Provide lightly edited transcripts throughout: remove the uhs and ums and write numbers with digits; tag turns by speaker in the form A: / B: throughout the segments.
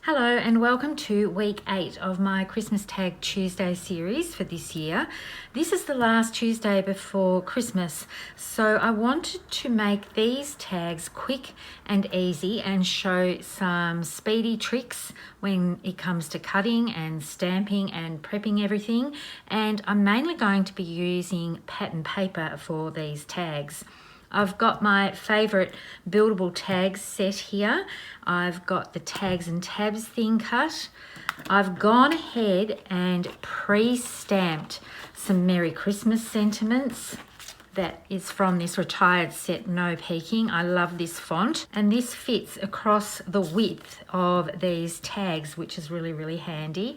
A: Hello and welcome to week 8 of my Christmas Tag Tuesday series for this year. This is the last Tuesday before Christmas, so I wanted to make these tags quick and easy and show some speedy tricks when it comes to cutting and stamping and prepping everything. And I'm mainly going to be using pattern paper for these tags. I've got my favourite buildable tags set here. I've got the tags and tabs thin cut. I've gone ahead and pre-stamped some Merry Christmas sentiments. That is from this retired set, No Peeking. I love this font, and this fits across the width of these tags, which is really handy.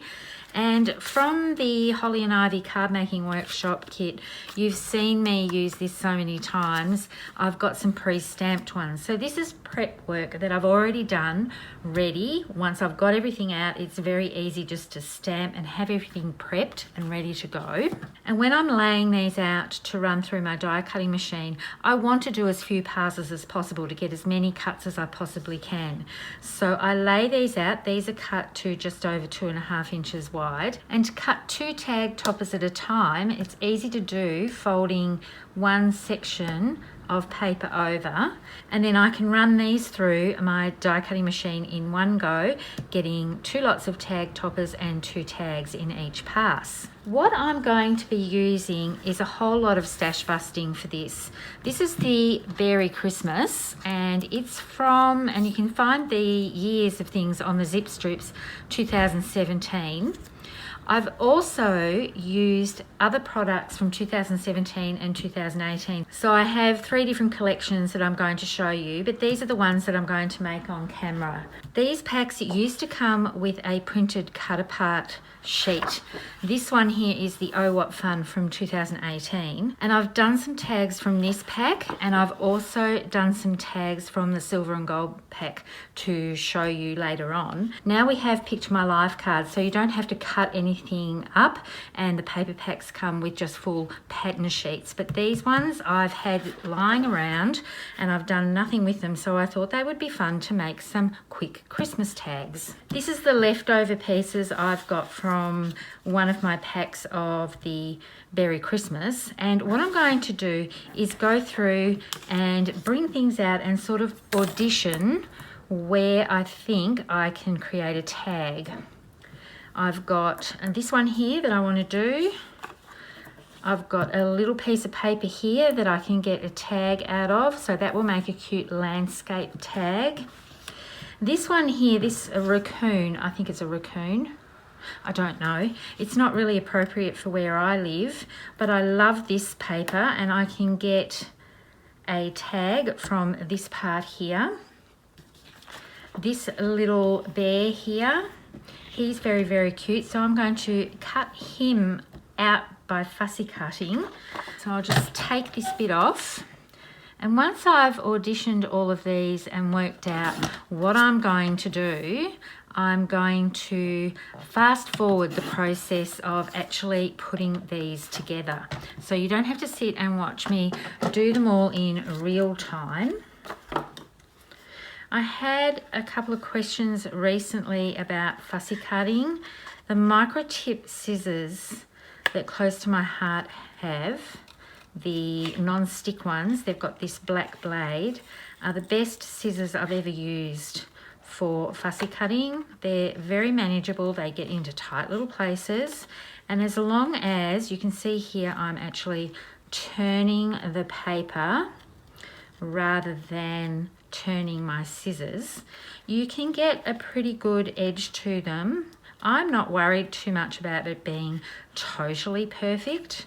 A: And from the Holly and Ivy card making workshop kit, you've seen me use this so many times. I've got some pre-stamped ones. So this is prep work that I've already done, ready. Once I've got everything out, it's very easy just to stamp and have everything prepped and ready to go. And when I'm laying these out to run through my die cutting machine, I want to do as few passes as possible to get as many cuts as I possibly can. So I lay these out. These are cut to just over 2.5 inches wide, and to cut 2 tag toppers at a time, it's easy to do folding one section of paper over, and then I can run these through my die cutting machine in one go, getting 2 lots of tag toppers and 2 tags in each pass. What I'm going to be using is a whole lot of stash busting for this. This is the Beary Christmas, and it's from, and you can find the years of things on the zip strips, 2017. I've also used other products from 2017 and 2018. So I have 3 different collections that I'm going to show you, but these are the ones that I'm going to make on camera. These packs used to come with a printed cut apart sheet. This one here is the Oh What Fun from 2018, and I've done some tags from this pack, and I've also done some tags from the Silver and Gold pack to show you later on. Now we have Picture My Life cards, so you don't have to cut anything up, and the paper packs come with just full pattern sheets, but these ones I've had lying around and I've done nothing with them, so I thought they would be fun to make some quick Christmas tags. This is the leftover pieces I've got from one of my packs of the Beary Christmas, and what I'm going to do is go through and bring things out and sort of audition where I think I can create a tag. I've got this one here that I want to do. I've got a little piece of paper here that I can get a tag out of, so that will make a cute landscape tag. This one here, this raccoon, I think it's a raccoon. I don't know. It's not really appropriate for where I live, but I love this paper, and I can get a tag from this part here. This little bear here, he's very cute, so I'm going to cut him out by fussy cutting. So I'll just take this bit off. And once I've auditioned all of these and worked out what I'm going to do, I'm going to fast forward the process of actually putting these together. So you don't have to sit and watch me do them all in real time. I had a couple of questions recently about fussy cutting. The micro tip scissors that Close to My Heart have, the non-stick ones, they've got this black blade, are the best scissors I've ever used for fussy cutting. They're very manageable, they get into tight little places, and as long as you can see here, I'm actually turning the paper rather than turning my scissors, you can get a pretty good edge to them. I'm not worried too much about it being totally perfect,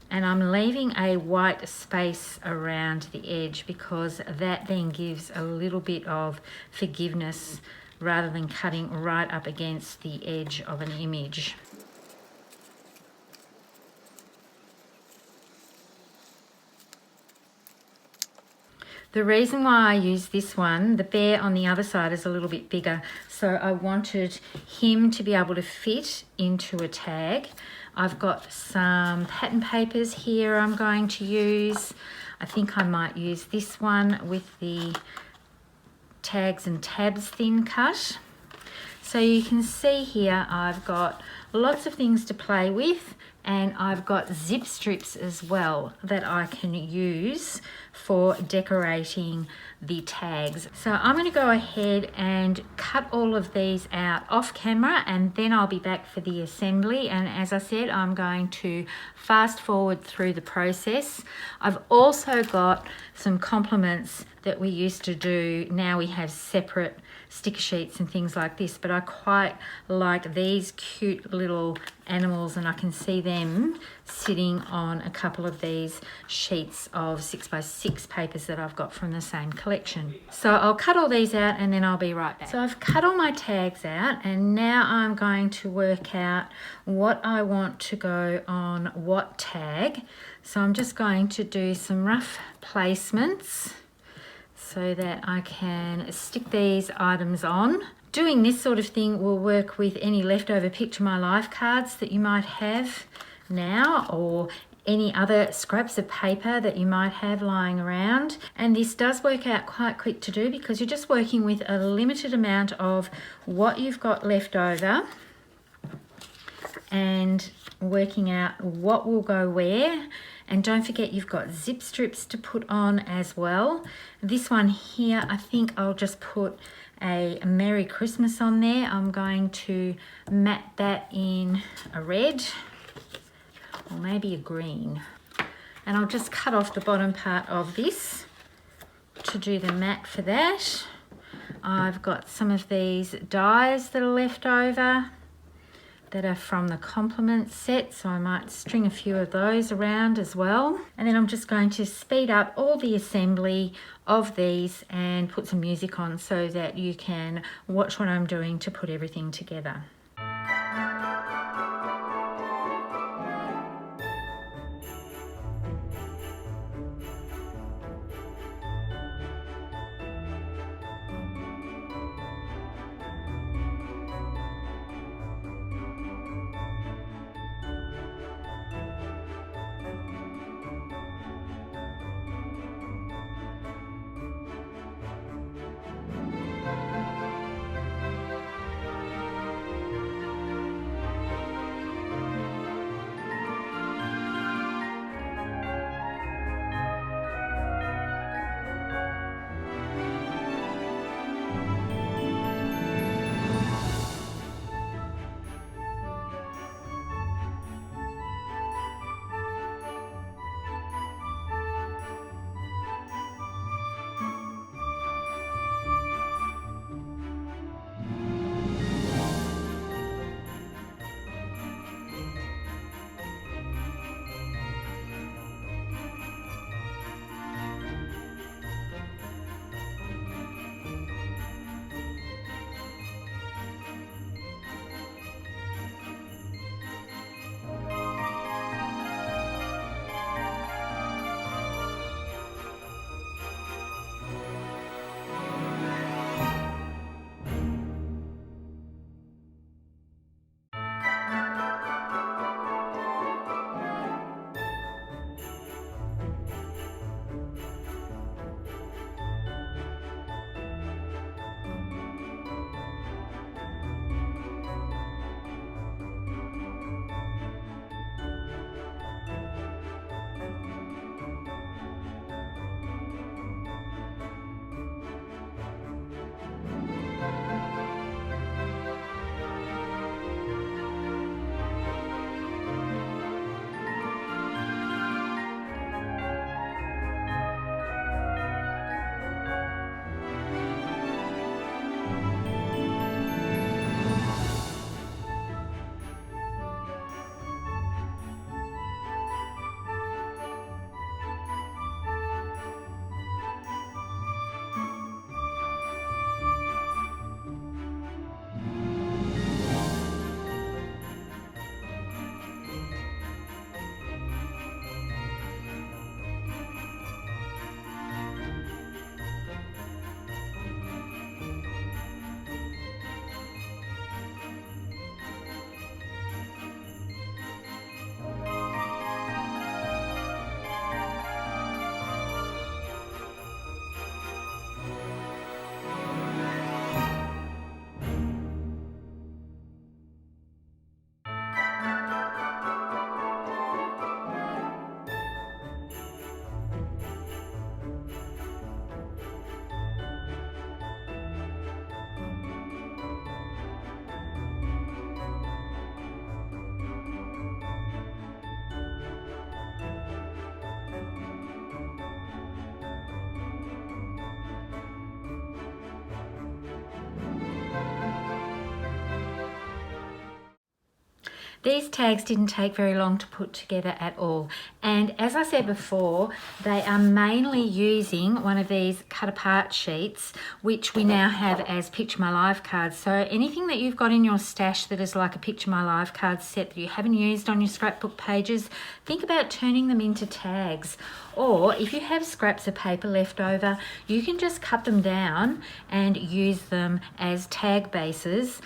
A: and I'm leaving a white space around the edge because that then gives a little bit of forgiveness rather than cutting right up against the edge of an image. The reason why I use this one, the bear on the other side is a little bit bigger, so I wanted him to be able to fit into a tag. I've got some pattern papers here I'm going to use. I think I might use this one with the tags and tabs thin cut. So you can see here I've got lots of things to play with, and I've got zip strips as well that I can use for decorating the tags. So I'm going to go ahead and cut all of these out off camera, and then I'll be back for the assembly. And as I said, I'm going to fast forward through the process. I've also got some compliments that we used to do. Now we have separate sticker sheets and things like this, but I quite like these cute little animals, and I can see them sitting on a couple of these sheets of 6x6 papers that I've got from the same collection. So I'll cut all these out and then I'll be right back. So I've cut all my tags out, and now I'm going to work out what I want to go on what tag. So I'm just going to do some rough placements so that I can stick these items on. Doing this sort of thing will work with any leftover Picture My Life cards that you might have now, or any other scraps of paper that you might have lying around. And this does work out quite quick to do because you're just working with a limited amount of what you've got left over and working out what will go where. And don't forget, you've got zip strips to put on as well. This one here, I think I'll just put a Merry Christmas on there. I'm going to mat that in a red or maybe a green. And I'll just cut off the bottom part of this to do the mat for that. I've got some of these dies that are left over that are from the complement set, so I might string a few of those around as well. And then I'm just going to speed up all the assembly of these and put some music on so that you can watch what I'm doing to put everything together. These tags didn't take very long to put together at all. And as I said before, they are mainly using one of these cut apart sheets, which we now have as Picture My Life cards. So anything that you've got in your stash that is like a Picture My Life card set that you haven't used on your scrapbook pages, think about turning them into tags. Or if you have scraps of paper left over, you can just cut them down and use them as tag bases.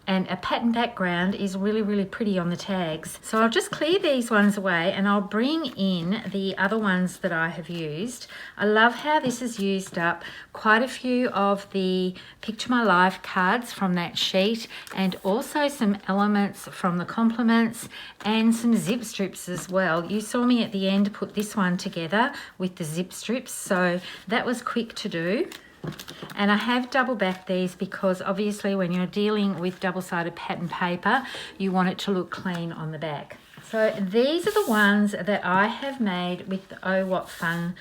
A: And a pattern background is really, really pretty on the tags. So I'll just clear these ones away and I'll bring in the other ones that I have used. I love how this has used up quite a few of the Picture My Life cards from that sheet, and also some elements from the compliments and some zip strips as well. You saw me at the end put this one together with the zip strips, so that was quick to do. And I have double backed these because obviously when you're dealing with double-sided pattern paper, you want it to look clean on the back. So these are the ones that I have made with the Oh What Fun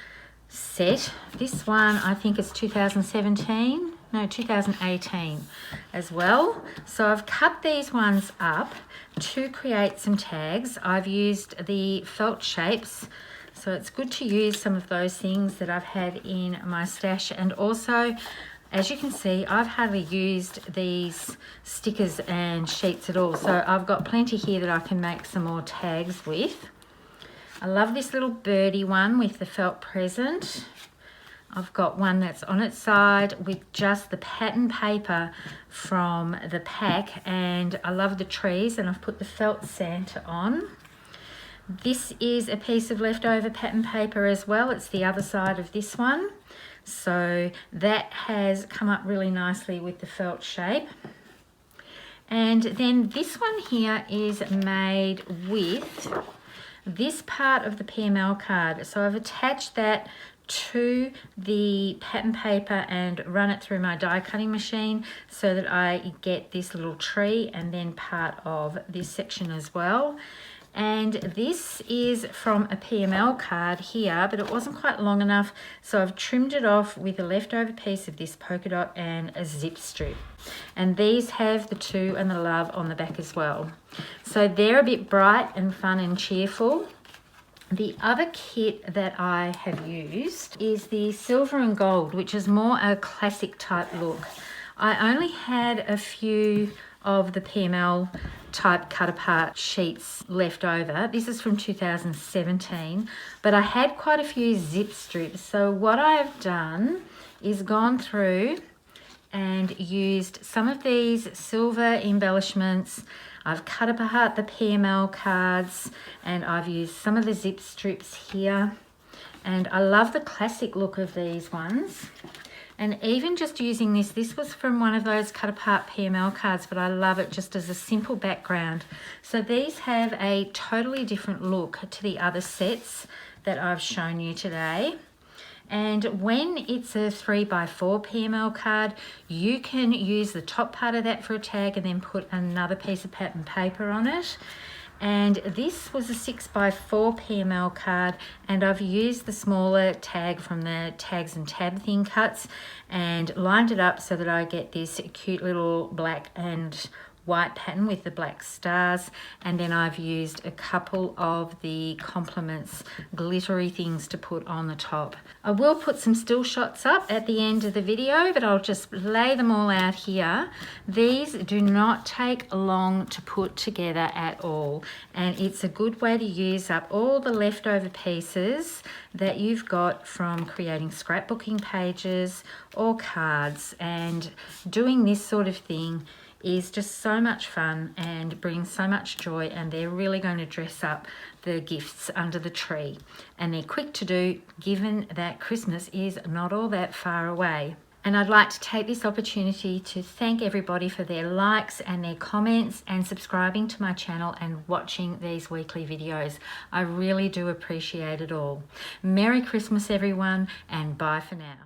A: set. This one I think is 2018 as well. So I've cut these ones up to create some tags. I've used the felt shapes. So it's good to use some of those things that I've had in my stash. And also, as you can see, I've hardly used these stickers and sheets at all. So I've got plenty here that I can make some more tags with. I love this little birdie one with the felt present. I've got one that's on its side with just the pattern paper from the pack. And I love the trees, and I've put the felt Santa on. This is a piece of leftover pattern paper as well. It's the other side of this one. So that has come up really nicely with the felt shape. And then this one here is made with this part of the PML card. So I've attached that to the pattern paper and run it through my die cutting machine so that I get this little tree and then part of this section as well. And this is from a PML card here, but it wasn't quite long enough, so I've trimmed it off with a leftover piece of this polka dot and a zip strip. And these have the to and the love on the back as well. So they're a bit bright and fun and cheerful. The other kit that I have used is the silver and gold, which is more a classic type look. I only had a few of the PML type cut apart sheets left over. This is from 2017, but I had quite a few zip strips. So what I've done is gone through and used some of these silver embellishments. I've cut apart the PML cards and I've used some of the zip strips here. And I love the classic look of these ones. And even just using this was from one of those cut apart PML cards, but I love it just as a simple background. So these have a totally different look to the other sets that I've shown you today. And when it's a 3x4 PML card, you can use the top part of that for a tag and then put another piece of pattern paper on it. And this was a 6x4 PML card, and I've used the smaller tag from the tags and tab thin cuts and lined it up so that I get this cute little black and white pattern with the black stars. And then I've used a couple of the compliments glittery things to put on the top. I will put some still shots up at the end of the video, but I'll just lay them all out here. These do not take long to put together at all, and it's a good way to use up all the leftover pieces that you've got from creating scrapbooking pages or cards. And doing this sort of thing is just so much fun and brings so much joy, and they're really going to dress up the gifts under the tree. And they're quick to do given that Christmas is not all that far away. And I'd like to take this opportunity to thank everybody for their likes and their comments and subscribing to my channel and watching these weekly videos. I really do appreciate it all. Merry Christmas everyone, and bye for now.